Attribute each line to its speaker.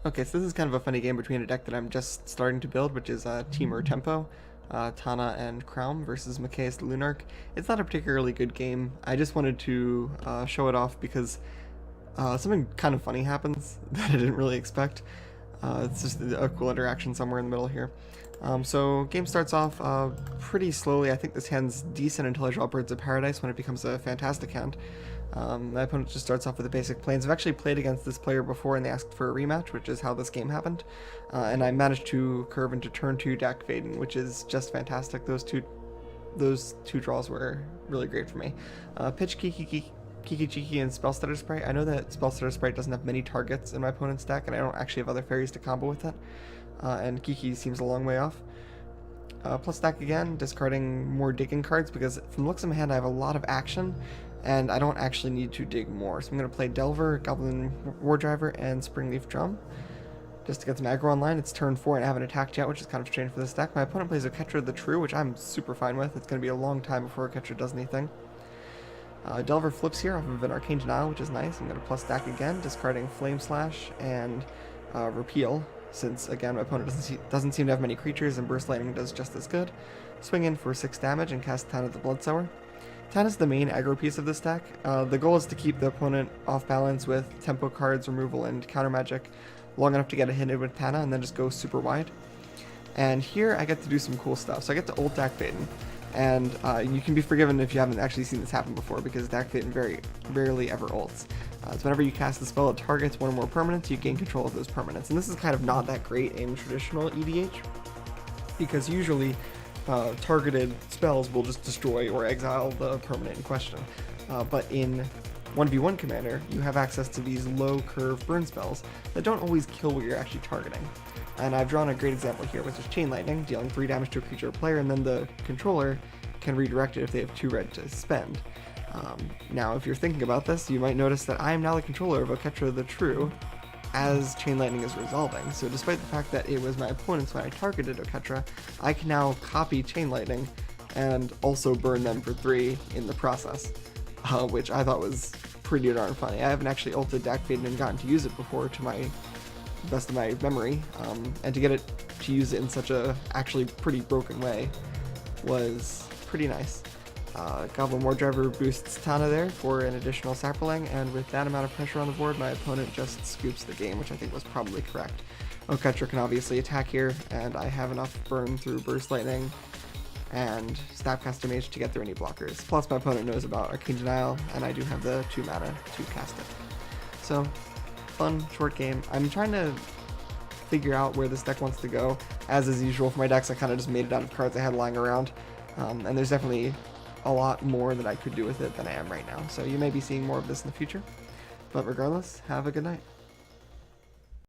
Speaker 1: Okay, so this is kind of a funny game between a deck that I'm just starting to build, which is Team Tempo, Tana and Crown versus Mikaeus Lunarch. It's not a particularly good game. I just wanted to show it off because something kind of funny happens that I didn't really expect. It's just a cool interaction somewhere in the middle here. So game starts off pretty slowly. I think this hand's decent until I draw Birds of Paradise when it becomes a fantastic hand. My opponent just starts off with the basic planes. I've actually played against this player before and they asked for a rematch, which is how this game happened. And I managed to curve into turn 2 Dak Vaden, which is just fantastic. Those two draws were really great for me. Pitch Kiki Chiki and Spellstutter Sprite. I know that Spellstutter Sprite doesn't have many targets in my opponent's deck, and I don't actually have other fairies to combo with it. And Kiki seems a long way off. Plus stack again, discarding more digging cards because from the looks of my hand I have a lot of action, and I don't actually need to dig more. So I'm going to play Delver, Goblin Wardriver, and Springleaf Drum. Just to get some aggro online. It's turn 4 and I haven't attacked yet, which is kind of strange for this deck. My opponent plays Oketra the True, which I'm super fine with. It's going to be a long time before Oketra does anything. Delver flips here off of an Arcane Denial, which is nice. I'm going to plus stack again, discarding Flame Slash and Repeal, since, again, my opponent doesn't seem to have many creatures, and Burst Lightning does just as good. Swing in for 6 damage and cast Tana the Bloodsower. Tana is the main aggro piece of this deck. The goal is to keep the opponent off balance with tempo cards, removal, and counter magic long enough to get a hit in with Tana, and then just go super wide. And here I get to do some cool stuff. So I get to ult Dak Vaden. And you can be forgiven if you haven't actually seen this happen before, because Dak Vaden very rarely ever ults. So whenever you cast the spell, it targets one or more permanents, you gain control of those permanents. And this is kind of not that great in traditional EDH, because usually targeted spells will just destroy or exile the permanent in question. But in 1v1 Commander, you have access to these low curve burn spells that don't always kill what you're actually targeting. And I've drawn a great example here, which is Chain Lightning, dealing 3 damage to a creature or player, and then the controller can redirect it if they have 2 red to spend. Now, if you're thinking about this, you might notice that I am now the controller of Oketra the True, as Chain Lightning is resolving. So despite the fact that it was my opponent's when I targeted Oketra, I can now copy Chain Lightning and also burn them for 3 in the process, which I thought was pretty darn funny. I haven't actually ulted Dak Vaden and gotten to use it before, to my best of my memory, and to get it to use it in such a actually pretty broken way was pretty nice. Goblin Wardriver boosts Tana there for an additional Saprolang, and with that amount of pressure on the board, my opponent just scoops the game, which I think was probably correct. Oketra can obviously attack here, and I have enough burn through Burst Lightning and Snapcaster Mage to get through any blockers. Plus my opponent knows about Arcane Denial, and I do have the 2 mana to cast it. So, fun, short game. I'm trying to figure out where this deck wants to go. As is usual for my decks, I kind of just made it out of cards I had lying around. And there's definitely a lot more that I could do with it than I am right now. So you may be seeing more of this in the future. But regardless, have a good night.